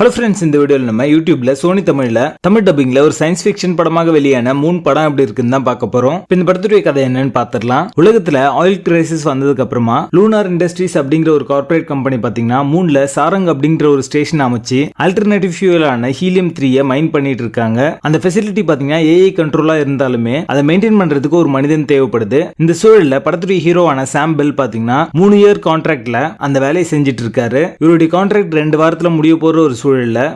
Hello friends, இந்த வீடியோவில் நம்ம யூடியூப்ல சோனி தமிழ் டப்பிங்ல ஒரு சயின்ஸ் ஃபிக்ஷன் படமாக வெளியான 3 படம் எப்படி இருக்குன்னு தான் பார்க்க போறோம். இந்த படத்துடைய கதை என்னன்னு பார்த்துடலாம். உலகத்துல ஆயில் கிரைசிஸ் வந்ததுக்கு அப்புறமா லூனார் இண்டஸ்ட்ரீஸ் அப்படிங்கிற ஒரு கார்பரேட் கம்பெனி பாத்தீங்கன்னா மூன்ல சாரங் அப்படிங்கிற ஒரு ஸ்டேஷன் அமைச்சு ஆல்டர்னேட்டிவ் ஃபியூலான ஹீலியம் 3 மைன் பண்ணிட்டு இருக்காங்க. அந்த ஃபெசிலிட்டி பாத்தீங்கன்னா ஏஐ கண்ட்ரோலா இருந்தாலுமே அதை மெயின்டைன் பண்றதுக்கு ஒரு மனிதன் தேவைப்படுது. இந்த சூழல்ல படத்துடைய ஹீரோவான சாம் பெல் பாத்தீங்கன்னா 3 இயர் கான்ட்ராக்ட்ல அந்த வேலையை செஞ்சுட்டு இருக்காரு. இவருடைய கான்ட்ராக்ட் 2 வாரத்துல முடிய போற ஒரு சூழல்ல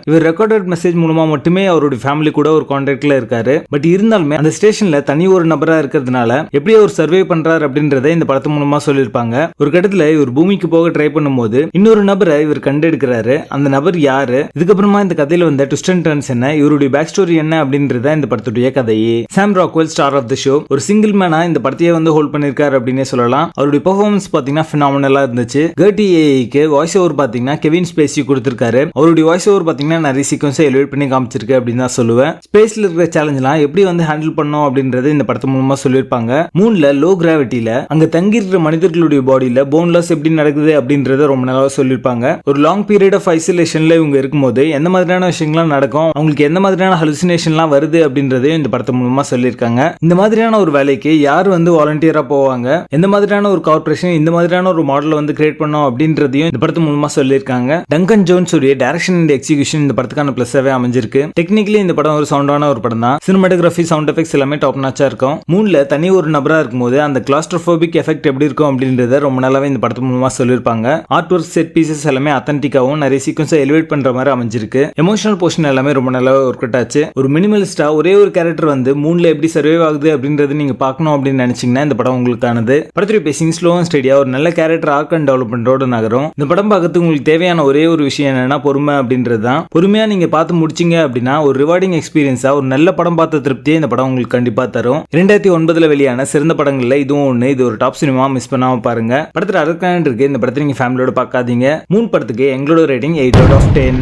இவர் ரெக்கார்டட் மெசேஜ் மூலமா மட்டுமே அவருடைய ஃபேமிலி கூட ஒரு கான்டாக்ட்ல இருக்காரு. பட் இருந்தாலுமே அந்த ஸ்டேஷன்ல தனி ஒரு நபரா இருக்கிறதுனால எப்படி அவர் சர்வே பண்றாரு அப்படின்றத இந்த படத்து மூலமா சொல்லியிருப்பாங்க. ஒரு கட்டத்துல இவர் பூமிக்கு போக ட்ரை பண்ணும்போது இன்னொரு நபரை இவர் கண்டெடுக்கிறாரு. அந்த நபர் யாரு, இதுக்கப்புறமா இந்த கதையில வந்த ட்விஸ்ட் அண்ட் டர்ன்ஸ் என்ன, இவருடைய பேக் ஸ்டோரி என்ன அப்படின்றத இந்த படத்துடைய கதையே. Sam Rockwell, star of the show, ஒரு சிங்கிள் மேனா இந்த படத்தையே ஹோல்ட் பண்ணிருக்காரு அப்படின்னே சொல்லலாம். அவருடைய பெர்ஃபார்மன்ஸ் பாத்தீங்கன்னா பினாமினலா இருந்துச்சு. கர்டி ஏஐக்கு வாய்ஸ் ஓவர் பாத்தீங்கன்னா கெவின் ஸ்பேசி கொடுத்திருக்காரு. அவருடைய வாய்ஸ் ஓவர் பாத்தீங்கன்னா நிறைய சீக்வன்ஸை எலிவேட் பண்ணி காமிச்சிருக்கு அப்படின்னு தான் சொல்லுவேன். ஸ்பேஸ்ல இருக்கிற சேலஞ்செல்லாம் எப்படி ஹேண்டில் பண்ணோம் அப்படின்றது இந்த படத்து மூலமா சொல்லியிருப்பாங்க. மூன்ல லோ கிராவிட்டியில அங்க தங்கி இருக்கிற மனிதர்களுடைய பாடியில போன்லெஸ் எப்படி நடக்குது அப்படின்றத ரொம்ப நல்லா சொல்லியிருப்பாங்க. ஒரு லாங் பீரியட் ஆஃப் ஐசோலேஷன்ல இவங்க இருக்கும்போது எந்த மாதிரியான விஷயங்கள்லாம் நடக்கும், அவங்களுக்கு எந்த மாதிரியான ஹலுசினேஷன்லாம் வருது அப்படின்றதையும் இந்த படத்து மூலமா சொல்லியிருக்காங்க. இந்த மாதிரியான ஒரு வேலைக்கு யார் வாலண்டியரா போவாங்க, எந்த மாதிரியான ஒரு கார்பரேஷன் இந்த மாதிரியான ஒரு மாடலை கிரியேட் பண்ணோம் அப்படின்றதையும் இந்த படத்து மூலமா சொல்லியிருக்காங்க. டங்கன் ஜோன்ஸ் உடைய டைரக்ஷன் அண்ட் எக்ஸிகியூஷன் இந்த படத்துக்கான பிளஸ்ஸாவே அமைஞ்சிருக்கு. டெக்னிக்கலி இந்த படம் ஒரு சவுண்டான ஒரு படம் தான். சினிமாட்டோகிராஃபி, சவுண்ட் எஃபெக்ட்ஸ் எல்லாமே டாப் நாச்சா இருக்கும். மூன்ல தனி ஒரு நபரா இருக்கும்போது அந்த கிளாஸ்ட்ரோபோபிக் எஃபெக்ட் எப்படி இருக்கும் அப்படின்றத ரொம்ப நல்லாவே இந்த படத்து மூலமா சொல்லியிருப்பாங்க. ஆர்ட் ஒர்க், செட் பீசஸ் எல்லாமே அத்தன்டிக்காவும் நிறைய சீக்வன்ஸை எலிவேட் பண்ற மாதிரி அமைஞ்சிருக்கு. எமோஷனல் போர்ஷன் எல்லாமே ரொம்ப நல்லா ஒர்க் அவுட் ஆச்சு. ஒரு மினிமலிஸ்டா ஒரே ஒரு கேரக்டர் மூன்ல எப்படி சர்வே ஆகுது அப்படின்றது நீங்க பார்க்கணும் அப்படின்னு நினைச்சீங்கன்னா இந்த படம் உங்களுக்கானது. படத்துடைய பேசிங் ஸ்லோ அண்ட் ஸ்டெடியா ஒரு நல்ல கேரக்டர் ஆர்க் அண்ட் டெவலப்மெண்டோட நகரும். இந்த படம் பார்க்கறதுக்கு உங்களுக்கு தேவையான ஒரே ஒரு விஷயம் என்னன்னா பொறுமை அப்படின்றது தான். பொறுமையா நீங்க பார்த்து முடிச்சீங்க அப்படின்னா ஒரு ரிவார்டிங் எக்ஸ்பீரியன்ஸா ஒரு நல்ல படம் பார்த்த திருப்தியை இந்த படம் உங்களுக்கு கண்டிப்பா தரும். 2009 வெளியான சிறந்த படங்கள்ல இதுவும் ஒண்ணு. இது ஒரு டாப் சினிமா, மிஸ் பண்ணாம பாருங்க. படத்துல அடர்கான் இருக்கு. இந்த படத்தை நீங்க ஃபேமிலியோட பார்க்காதீங்க. 3 படத்துக்கு எங்களோட ரேட்டிங் 8 out of 10.